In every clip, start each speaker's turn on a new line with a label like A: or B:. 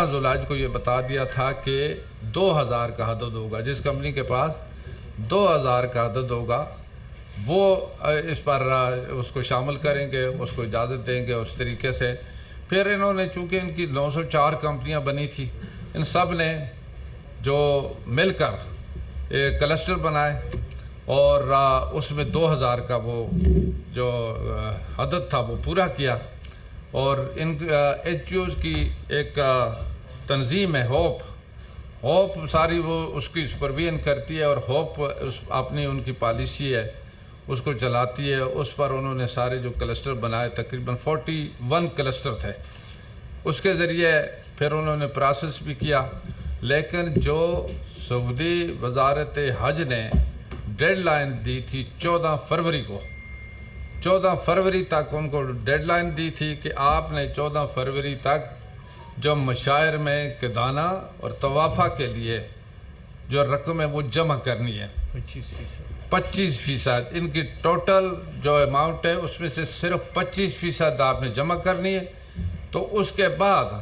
A: زولاج کو یہ بتا دیا تھا کہ 2000 کا عدد ہوگا، جس کمپنی کے پاس 2000 کا عدد ہوگا وہ اس پر اس کو شامل کریں گے، اس کو اجازت دیں گے اس طریقے سے۔ پھر انہوں نے چونکہ ان کی 904 کمپنیاں بنی تھی، ان سب نے جو مل کر ایک کلسٹر بنائے اور اس میں 2000 کا وہ جو عدد تھا وہ پورا کیا۔ اور ان ایچ جی اوز کی ایک تنظیم ہے ہوپ ساری وہ اس کی سپرویژن کرتی ہے، اور ہوپ اپنی ان کی پالیسی ہے اس کو چلاتی ہے۔ اس پر انہوں نے سارے جو کلسٹر بنائے، تقریباً 41 کلسٹر تھے، اس کے ذریعے پھر انہوں نے پروسیس بھی کیا۔ لیکن جو سعودی وزارت حج نے ڈیڈ لائن دی تھی 14 فروری کو، 14 فروری تک ان کو ڈیڈ لائن دی تھی کہ آپ نے 14 فروری تک جو مشاعر میں قدانہ اور طوافہ کے لیے جو رقم ہے وہ جمع کرنی ہے، 25%۔ ان کی ٹوٹل جو اماؤنٹ ہے اس میں سے صرف 25% آپ نے جمع کرنی ہے۔ تو اس کے بعد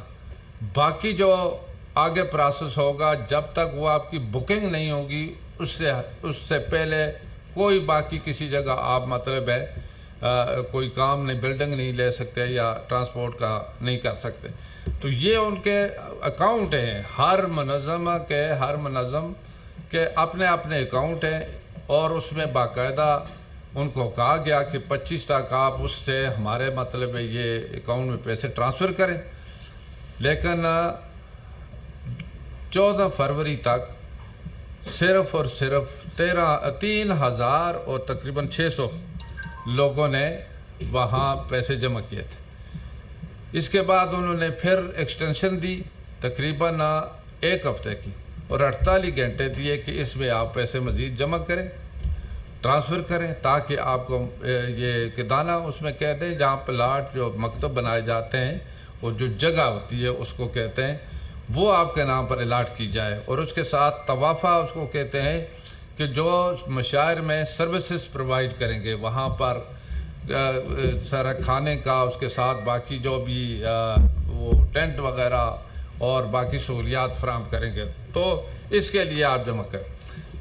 A: باقی جو آگے پروسیس ہوگا، جب تک وہ آپ کی بکنگ نہیں ہوگی اس سے پہلے کوئی باقی کسی جگہ آپ مطلب ہے کوئی کام نہیں، بلڈنگ نہیں لے سکتے یا ٹرانسپورٹ کا نہیں کر سکتے۔ تو یہ ان کے اکاؤنٹ ہیں، ہر منظم کے اپنے اکاؤنٹ ہیں، اور اس میں باقاعدہ ان کو کہا گیا کہ 25 تک آپ اس سے ہمارے مطلب ہے یہ اکاؤنٹ میں پیسے ٹرانسفر کریں۔ لیکن 14 فروری تک صرف اور صرف 3000 اور تقریباً 600 لوگوں نے وہاں پیسے جمع کیے تھے۔ اس کے بعد انہوں نے پھر ایکسٹینشن دی تقریباً 1 ہفتے کی، اور 48 گھنٹے دیے کہ اس میں آپ پیسے مزید جمع کریں، ٹرانسفر کریں، تاکہ آپ کو یہ قدانہ اس میں کہہ دیں جہاں پلاٹ جو مکتب بنائے جاتے ہیں، وہ جو جگہ ہوتی ہے اس کو کہتے ہیں، وہ آپ کے نام پر الاٹ کی جائے۔ اور اس کے ساتھ طوافہ اس کو کہتے ہیں کہ جو مشاعر میں سروسز پرووائڈ کریں گے، وہاں پر سارا کھانے کا، اس کے ساتھ باقی جو بھی وہ ٹینٹ وغیرہ اور باقی سہولیات فراہم کریں گے، تو اس کے لیے آپ جمع کریں۔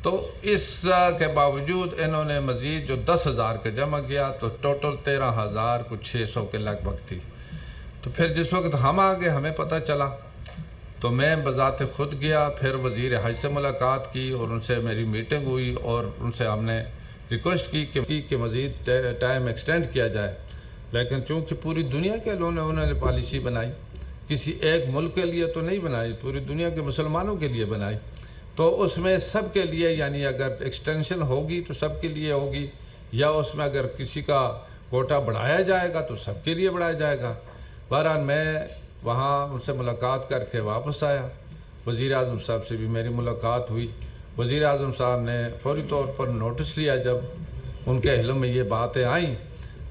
A: تو اس کے باوجود انہوں نے مزید جو 10,000 کا جمع کیا، تو ٹوٹل 13,600 کے لگ بھگ تھی۔ تو پھر جس وقت ہم آگے ہمیں پتہ چلا تو میں بذات خود گیا، پھر وزیر حج سے ملاقات کی اور ان سے میری میٹنگ ہوئی، اور ان سے ہم نے ریکویسٹ کی کہ مزید ٹائم ایکسٹینڈ کیا جائے۔ لیکن چونکہ پوری دنیا کے انہوں نے پالیسی بنائی، کسی ایک ملک کے لیے تو نہیں بنائی، پوری دنیا کے مسلمانوں کے لیے بنائی، تو اس میں سب کے لیے، یعنی اگر ایکسٹینشن ہوگی تو سب کے لیے ہوگی، یا اس میں اگر کسی کا کوٹا بڑھایا جائے گا تو سب کے لیے بڑھایا جائے گا۔ بہرحال میں وہاں ان سے ملاقات کر کے واپس آیا، وزیر اعظم صاحب سے بھی میری ملاقات ہوئی۔ وزیر اعظم صاحب نے فوری طور پر نوٹس لیا، جب ان کے علم میں یہ باتیں آئیں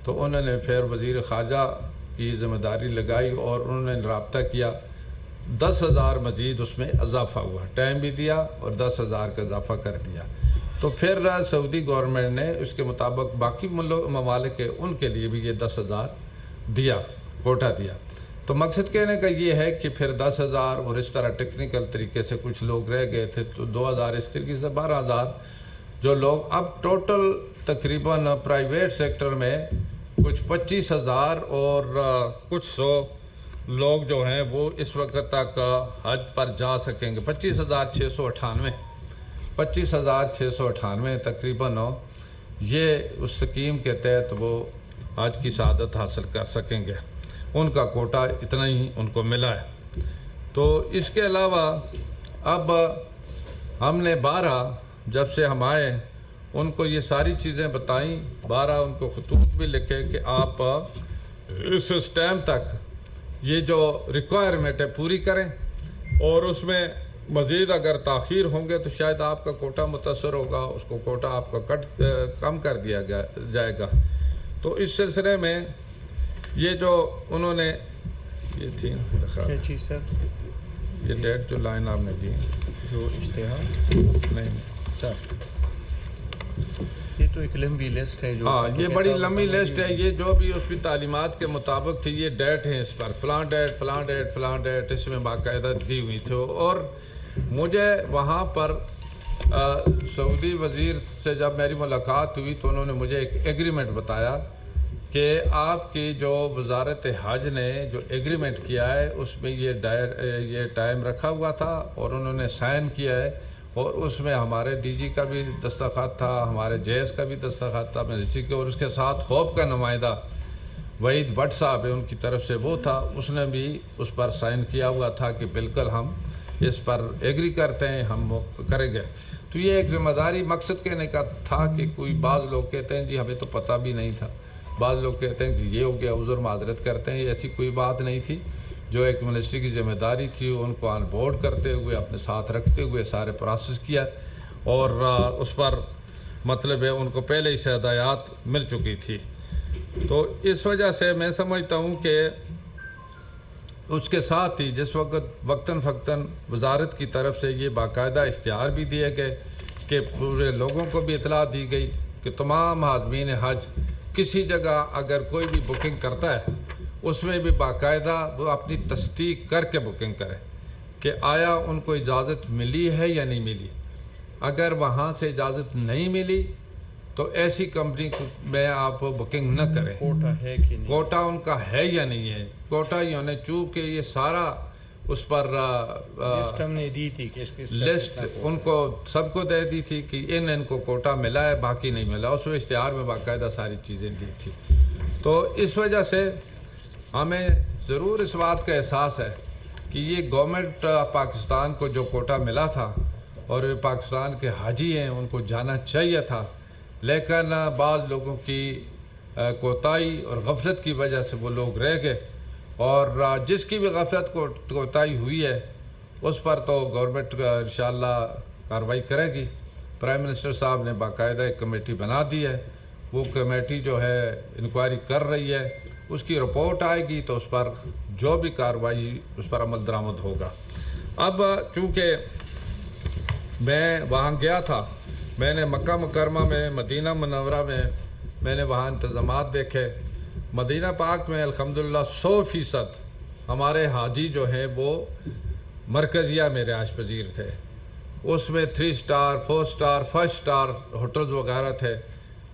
A: تو انہوں نے پھر وزیر خارجہ کی ذمہ داری لگائی، اور انہوں نے رابطہ کیا، 10,000 مزید اس میں اضافہ ہوا، ٹائم بھی دیا اور 10,000 کا اضافہ کر دیا۔ تو پھر سعودی گورنمنٹ نے اس کے مطابق باقی ممالک کے ان کے لیے بھی یہ 10,000 دیا، کوٹا دیا۔ تو مقصد کہنے کا یہ ہے کہ پھر 10,000 اور اس طرح ٹیکنیکل طریقے سے کچھ لوگ رہ گئے تھے، تو 2,000 اس طریقے سے 12,000 جو لوگ اب ٹوٹل تقریباً پرائیویٹ سیکٹر میں کچھ 25,000 اور کچھ 100 لوگ جو ہیں وہ اس وقت تک حج پر جا سکیں گے۔ 25,698 تقریباً یہ اس سکیم کے تحت وہ حج کی سعادت حاصل کر سکیں گے، ان کا کوٹا اتنا ہی ان کو ملا ہے۔ تو اس کے علاوہ اب ہم نے 12 جب سے ہم آئے ان کو یہ ساری چیزیں بتائیں، 12 ان کو خطوط بھی لکھے کہ آپ اس ٹائم تک یہ جو ریکوائرمنٹ ہے پوری کریں، اور اس میں مزید اگر تاخیر ہوں گے تو شاید آپ کا کوٹا متاثر ہوگا، اس کو کوٹا آپ کا کم کر دیا جائے گا۔ تو اس سلسلے میں یہ جو انہوں نے یہ تھی یہ ڈیٹ جو لائن آپ نے دی جو اشتہار نہیں سر
B: یہ تو ایک لمبی لسٹ ہے جو
A: ہاں یہ بڑی لمبی لسٹ ہے. یہ جو بھی اس کی تعلیمات کے مطابق تھی, یہ ڈیٹ ہیں اس پر, فلاں ڈیٹ فلاں ڈیٹ فلاں ڈیٹ اس میں باقاعدہ دی ہوئی تھی. اور مجھے وہاں پر سعودی وزیر سے جب میری ملاقات ہوئی تو انہوں نے مجھے ایک ایگریمنٹ بتایا کہ آپ کی جو وزارت حج نے جو ایگریمنٹ کیا ہے اس میں یہ ٹائم رکھا ہوا تھا اور انہوں نے سائن کیا ہے, اور اس میں ہمارے ڈی جی کا بھی دستخط تھا, ہمارے جیس کا بھی دستخط تھا منسٹری کے, اور اس کے ساتھ ہوپ کا نمائندہ وحید بٹ صاحب ہے ان کی طرف سے وہ تھا, اس نے بھی اس پر سائن کیا ہوا تھا کہ بالکل ہم اس پر ایگری کرتے ہیں, ہم کریں گے. تو یہ ایک ذمہ داری مقصد کہنے کا تھا کہ کوئی بعض لوگ کہتے ہیں جی ہمیں تو پتہ بھی نہیں تھا, بعض لوگ کہتے ہیں کہ یہ ہو گیا, عذر معذرت کرتے ہیں. ایسی کوئی بات نہیں تھی. جو ایک منسٹری کی ذمہ داری تھی ان کو آن بورڈ کرتے ہوئے اپنے ساتھ رکھتے ہوئے سارے پروسیس کیا, اور اس پر مطلب ہے ان کو پہلے ہی سے ہدایات مل چکی تھی. تو اس وجہ سے میں سمجھتا ہوں کہ اس کے ساتھ ہی جس وقتاً فوقتاً وزارت کی طرف سے یہ باقاعدہ اشتہار بھی دیے گئے کہ پورے لوگوں کو بھی اطلاع دی گئی کہ تمام حاضمین حج کسی جگہ اگر کوئی بھی بکنگ کرتا ہے اس میں بھی باقاعدہ وہ اپنی تصدیق کر کے بکنگ کرے کہ آیا ان کو اجازت ملی ہے یا نہیں ملی. اگر وہاں سے اجازت نہیں ملی تو ایسی کمپنی میں آپ بکنگ نہ کریں.
B: کوٹا ہے کہ نہیں,
A: کوٹا ان کا ہے یا نہیں ہے. کوٹا یعنی چونکہ یہ سارا اس پر
B: لسٹ ہم نے دی تھی کہ اس کی
A: لسٹ ان کو سب کو دے دی تھی کہ ان کو کوٹا ملا ہے باقی نہیں ملا. اس میں اشتہار میں باقاعدہ ساری چیزیں دی تھی. تو اس وجہ سے ہمیں ضرور اس بات کا احساس ہے کہ یہ گورنمنٹ پاکستان کو جو کوٹا ملا تھا اور یہ پاکستان کے حاجی ہیں ان کو جانا چاہیے تھا, لیکن بعض لوگوں کی کوتاہی اور غفلت کی وجہ سے وہ لوگ رہ گئے, اور جس کی بھی غفلت کوتاہی ہوئی ہے اس پر تو گورنمنٹ انشاءاللہ کارروائی کرے گی. پرائم منسٹر صاحب نے باقاعدہ ایک کمیٹی بنا دی ہے, وہ کمیٹی جو ہے انکوائری کر رہی ہے, اس کی رپورٹ آئے گی تو اس پر جو بھی کارروائی اس پر عمل درآمد ہوگا. اب چونکہ میں وہاں گیا تھا, میں نے مکہ مکرمہ میں مدینہ منورہ میں نے وہاں انتظامات دیکھے. مدینہ پاک میں الحمدللہ 100% ہمارے حاجی جو ہیں وہ مرکزیہ میں رہائش پذیر تھے. اس میں 3 سٹار 4 سٹار 5 سٹار ہوٹلز وغیرہ تھے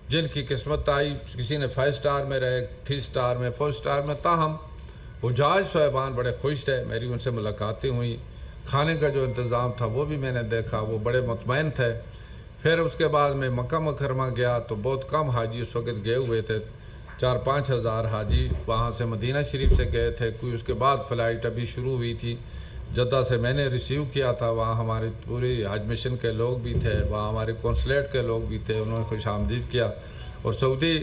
A: جن کی قسمت آئی, کسی نے 5 سٹار میں رہے, 3 سٹار میں, 4 سٹار میں. تاہم حجاج صاحبان بڑے خوش تھے, میری ان سے ملاقاتیں ہوئیں, کھانے کا جو انتظام تھا وہ بھی میں نے دیکھا, وہ بڑے مطمئن تھے. پھر اس کے بعد میں مکہ مکرمہ گیا تو بہت کم حاجی اس وقت گئے ہوئے تھے, 4-5 ہزار حاجی وہاں سے مدینہ شریف سے گئے تھے. کوئی اس کے بعد فلائٹ ابھی شروع ہوئی تھی جدہ سے, میں نے ریسیو کیا تھا. وہاں ہمارے پوری حج مشن کے لوگ بھی تھے, وہاں ہمارے کونسلیٹ کے لوگ بھی تھے, انہوں نے خوش آمدید کیا. اور سعودی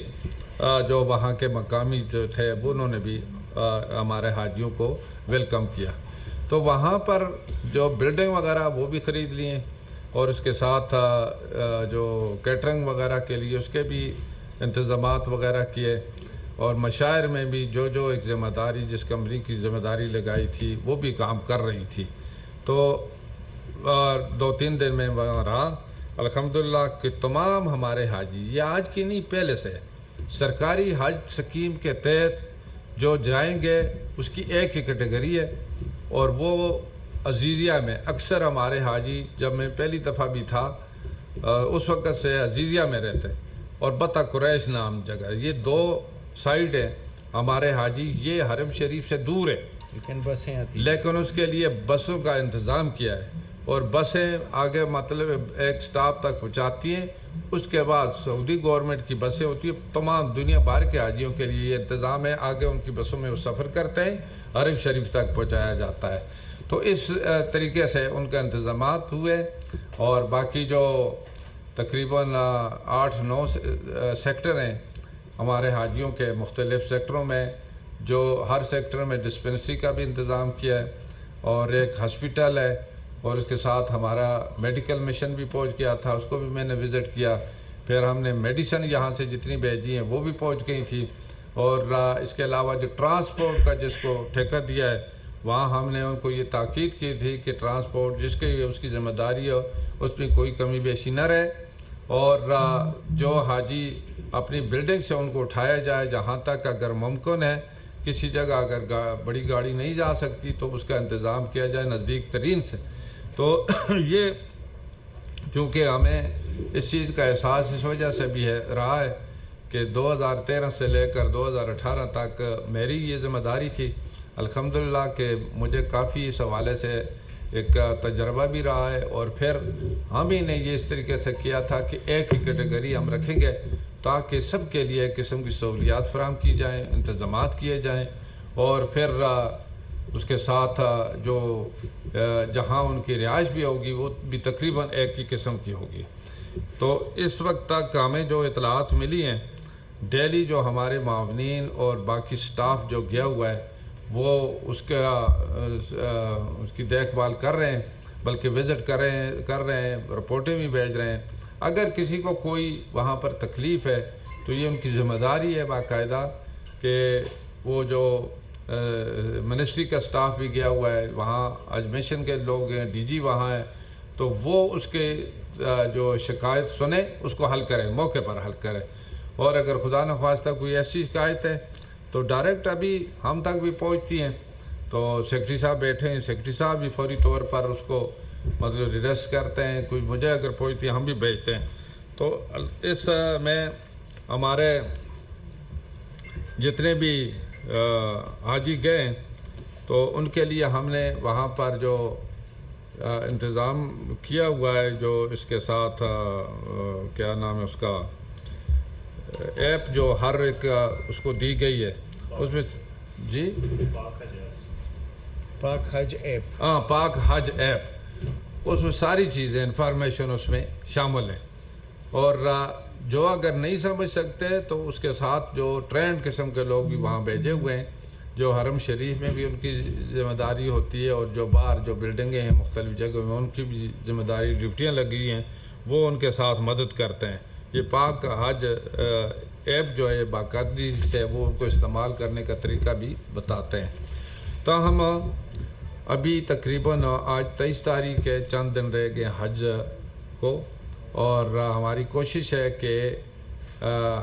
A: جو وہاں کے مقامی جو تھے وہ انہوں نے بھی ہمارے حاجیوں کو ویلکم کیا. تو وہاں پر جو بلڈنگ وغیرہ وہ بھی خرید لیے, اور اس کے ساتھ جو کیٹرنگ وغیرہ کے لیے اس کے بھی انتظامات وغیرہ کیے. اور مشاعر میں بھی جو ایک ذمہ داری جس کمپنی کی ذمہ داری لگائی تھی وہ بھی کام کر رہی تھی. تو 2-3 دن میں وہاں رہا. الحمدللہ کہ تمام ہمارے حاجی, یہ آج کی نہیں پہلے سے سرکاری حج سکیم کے تحت جو جائیں گے اس کی ایک ہی کیٹیگری ہے, اور وہ عزیزیہ میں. اکثر ہمارے حاجی, جب میں پہلی دفعہ بھی تھا اس وقت سے عزیزیہ میں رہتے, اور بطہ قریش نام جگہ, یہ 2 سائڈ ہیں ہمارے حاجی. یہ حرم شریف سے دور ہے
B: لیکن بسیں آتی,
A: لیکن اس کے لیے بسوں کا انتظام کیا ہے, اور بسیں آگے مطلب ایک سٹاپ تک پہنچاتی ہیں. اس کے بعد سعودی گورنمنٹ کی بسیں ہوتی ہیں, تمام دنیا بھر کے حاجیوں کے لیے یہ انتظام ہے. آگے ان کی بسوں میں وہ سفر کرتے ہیں, حرم شریف تک پہنچایا جاتا ہے. تو اس طریقے سے ان کے انتظامات ہوئے. اور باقی جو تقریباً 8-9 سیکٹر ہیں ہمارے حاجیوں کے, مختلف سیکٹروں میں, جو ہر سیکٹر میں ڈسپنسری کا بھی انتظام کیا ہے, اور ایک ہاسپٹل ہے, اور اس کے ساتھ ہمارا میڈیکل مشن بھی پہنچ گیا تھا, اس کو بھی میں نے وزٹ کیا. پھر ہم نے میڈیسن یہاں سے جتنی بھیجی ہیں وہ بھی پہنچ گئی تھی. اور اس کے علاوہ جو ٹرانسپورٹ کا جس کو ٹھیکہ دیا ہے وہاں ہم نے ان کو یہ تاکید کی تھی کہ ٹرانسپورٹ جس کی اس کی ذمہ داری ہو اس میں کوئی کمی بیشی نہ رہے, اور جو حاجی اپنی بلڈنگ سے ان کو اٹھایا جائے، جہاں تک اگر ممکن ہے کسی جگہ اگر بڑی گاڑی نہیں جا سکتی تو اس کا انتظام کیا جائے نزدیک ترین سے۔ تو یہ چونکہ ہمیں اس چیز کا احساس اس وجہ سے بھی رہا ہے کہ 2013 سے لے کر 2018 تک میری یہ ذمہ داری تھی الحمدللہ کہ مجھے کافی اس حوالے سے ایک تجربہ بھی رہا ہے، اور پھر ہم ہی نے یہ اس طریقے سے کیا تھا کہ ایک ہی کیٹیگری ہم رکھیں گے تاکہ سب کے لیے ایک قسم کی سہولیات فراہم کی جائیں، انتظامات کیے جائیں، اور پھر اس کے ساتھ جو جہاں ان کی رہائش بھی ہوگی وہ بھی تقریباً ایک ہی قسم کی ہوگی۔ تو اس وقت تک ہمیں جو اطلاعات ملی ہیں، ڈیلی جو ہمارے معاونین اور باقی سٹاف جو گیا ہوا ہے وہ اس کی دیکھ بھال کر رہے ہیں، بلکہ وزٹ کر رہے ہیں، رپورٹیں بھی بھیج رہے ہیں۔ اگر کسی کو کوئی وہاں پر تکلیف ہے تو یہ ان کی ذمہ داری ہے باقاعدہ کہ وہ جو منسٹری کا سٹاف بھی گیا ہوا ہے، وہاں ایڈمیشن کے لوگ ہیں، ڈی جی وہاں ہیں، تو وہ اس کے جو شکایت سنیں اس کو حل کریں، موقع پر حل کریں، اور اگر خدا نخواستہ کوئی ایسی شکایت ہے تو ڈائریکٹ ابھی ہم تک بھی پہنچتی ہیں، تو سیکرٹری صاحب بیٹھے ہیں، سیکرٹری صاحب بھی فوری طور پر اس کو مطلب ریڈریس کرتے ہیں، کوئی مجھے اگر پہنچتی ہے ہم بھی بھیجتے ہیں۔ تو اس میں ہمارے جتنے بھی حاجی گئے تو ان کے لیے ہم نے وہاں پر جو انتظام کیا ہوا ہے، جو اس کے ساتھ کیا نام ہے اس کا ایپ جو ہر ایک اس کو دی گئی ہے، اس میں جی
B: پاک حج ایپ،
A: ہاں پاک حج ایپ، اس میں ساری چیزیں انفارمیشن اس میں شامل ہیں، اور جو اگر نہیں سمجھ سکتے تو اس کے ساتھ جو ٹرینڈ قسم کے لوگ بھی وہاں بھیجے ہوئے ہیں، جو حرم شریف میں بھی ان کی ذمہ داری ہوتی ہے، اور جو باہر جو بلڈنگیں ہیں مختلف جگہوں میں ان کی بھی ذمہ داری ڈیوٹیاں لگی ہیں، وہ ان کے ساتھ مدد کرتے ہیں۔ یہ پاک حج ایپ جو ہے باقاعدگی سے وہ ان کو استعمال کرنے کا طریقہ بھی بتاتے ہیں۔ تاہم ابھی تقریباً آج 23 تاریخ ہے، چند دن رہ گئے حج کو، اور ہماری کوشش ہے کہ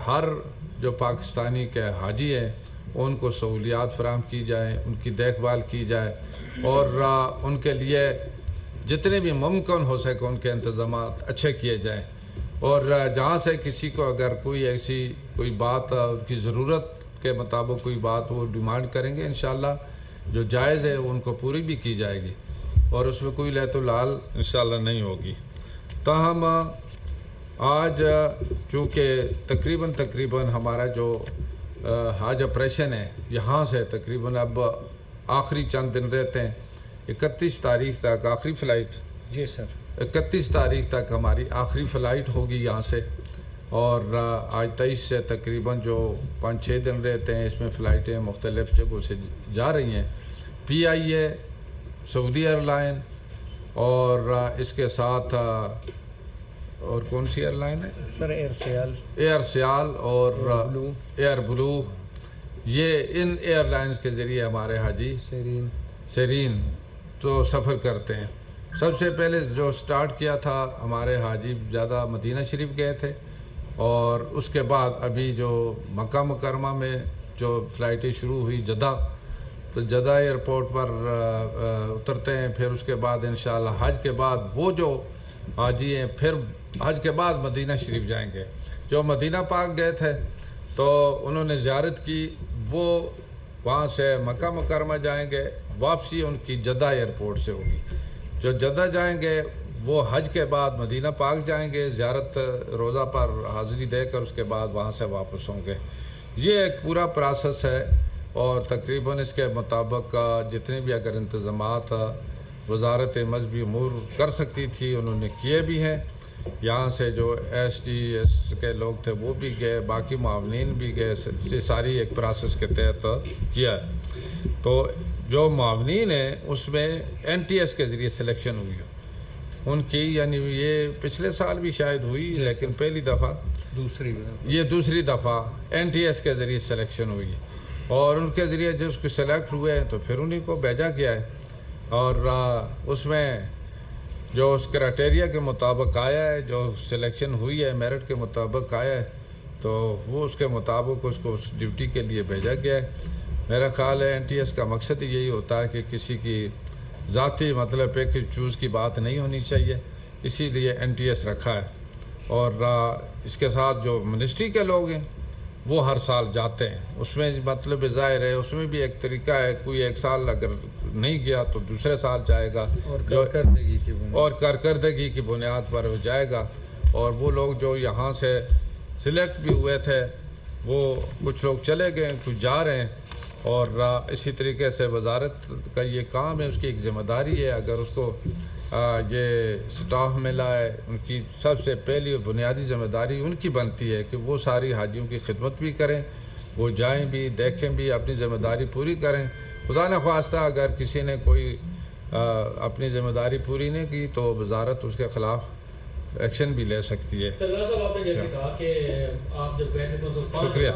A: ہر جو پاکستانی کے حاجی ہیں ان کو سہولیات فراہم کی جائیں، ان کی دیکھ بھال کی جائے، اور ان کے لیے جتنے بھی ممکن ہو سکے ان کے انتظامات اچھے کیے جائیں، اور جہاں سے کسی کو اگر کوئی ایسی کوئی بات ان کی ضرورت کے مطابق کوئی بات وہ ڈیمانڈ کریں گے، انشاءاللہ جو جائز ہے ان کو پوری بھی کی جائے گی، اور اس میں کوئی لہت و لال انشاءاللہ نہیں ہوگی۔ تاہم آج چونکہ تقریباً ہمارا جو حج آپریشن ہے یہاں سے تقریباً اب آخری چند دن رہتے ہیں، 31 تاریخ تک آخری فلائٹ،
B: جی سر،
A: 31 تاریخ تک ہماری آخری فلائٹ ہوگی یہاں سے، اور آج 23 سے تقریباً جو 5-6 دن رہتے ہیں، اس میں فلائٹیں مختلف جگہوں سے جا رہی ہیں، پی آئی اے، سعودی ایئر لائن، اور اس کے ساتھ اور کون سی ایئر لائن ہے
B: سر؟
A: ایئر سیال اور ایئر بلو، یہ ان ایئر لائنز کے ذریعے ہمارے حاجی سیرین تو سفر کرتے ہیں۔ سب سے پہلے جو سٹارٹ کیا تھا ہمارے حاجی زیادہ مدینہ شریف گئے تھے، اور اس کے بعد ابھی جو مکہ مکرمہ میں جو فلائٹیں شروع ہوئی جدہ، تو جدہ ایئرپورٹ پر اترتے ہیں، پھر اس کے بعد انشاءاللہ حج کے بعد وہ جو حاجی ہیں پھر حج کے بعد مدینہ شریف جائیں گے۔ جو مدینہ پاک گئے تھے تو انہوں نے زیارت کی، وہ وہاں سے مکہ مکرمہ جائیں گے، واپسی ان کی جدہ ایئرپورٹ سے ہوگی۔ جو جدہ جائیں گے وہ حج کے بعد مدینہ پاک جائیں گے، زیارت روزہ پر حاضری دے کر اس کے بعد وہاں سے واپس ہوں گے۔ یہ ایک پورا پروسیس ہے، اور تقریباً اس کے مطابق جتنے بھی اگر انتظامات وزارت مذہبی امور کر سکتی تھی انہوں نے کیے بھی ہیں۔ یہاں سے جو ایس ٹی ایس کے لوگ تھے وہ بھی گئے، باقی معاونین بھی گئے، یہ ساری ایک پروسیس کے تحت کیا ہے۔ تو جو معاونین ہیں اس میں این ٹی ایس کے ذریعے سلیکشن ہوئی ہے ان کی، یعنی یہ پچھلے سال بھی شاید ہوئی، لیکن پہلی دفعہ یہ دوسری دفعہ این ٹی ایس کے ذریعے سلیکشن ہوئی، اور ان کے ذریعے جس کو سلیکٹ ہوئے ہیں تو پھر انہیں کو بھیجا گیا ہے، اور اس میں جو اس کرائٹیریا کے مطابق آیا ہے، جو سلیکشن ہوئی ہے میرٹ کے مطابق آیا ہے، تو وہ اس کے مطابق اس کو اس ڈیوٹی کے لیے بھیجا گیا ہے۔ میرا خیال ہے NTS کا مقصد یہی ہوتا ہے کہ کسی کی ذاتی مطلب پہ کہ چوز کی بات نہیں ہونی چاہیے، اسی لیے NTS رکھا ہے۔ اور اس کے ساتھ جو منسٹری کے لوگ ہیں وہ ہر سال جاتے ہیں، اس میں مطلب ظاہر ہے اس میں بھی ایک طریقہ ہے، کوئی ایک سال اگر نہیں گیا تو دوسرے سال جائے گا،
B: اور کارکردگی کی بنیاد
A: اور کارکردگی کی بنیاد پر وہ جائے گا۔ اور وہ لوگ جو یہاں سے سلیکٹ بھی ہوئے تھے وہ کچھ لوگ چلے گئے، کچھ جا رہے ہیں، اور اسی طریقے سے وزارت کا یہ کام ہے، اس کی ایک ذمہ داری ہے، اگر اس کو یہ سٹاف ملا ہے، ان کی سب سے پہلی اور بنیادی ذمہ داری ان کی بنتی ہے کہ وہ ساری حاجیوں کی خدمت بھی کریں، وہ جائیں بھی، دیکھیں بھی، اپنی ذمہ داری پوری کریں۔ خدا نخواستہ اگر کسی نے کوئی اپنی ذمہ داری پوری نہیں کی تو وزارت اس کے خلاف ایکشن بھی لے سکتی ہے۔
C: سردار صاحب، آپ نے جیسے کہا کہ آپ جب گئے تھے تو
A: شکریہ۔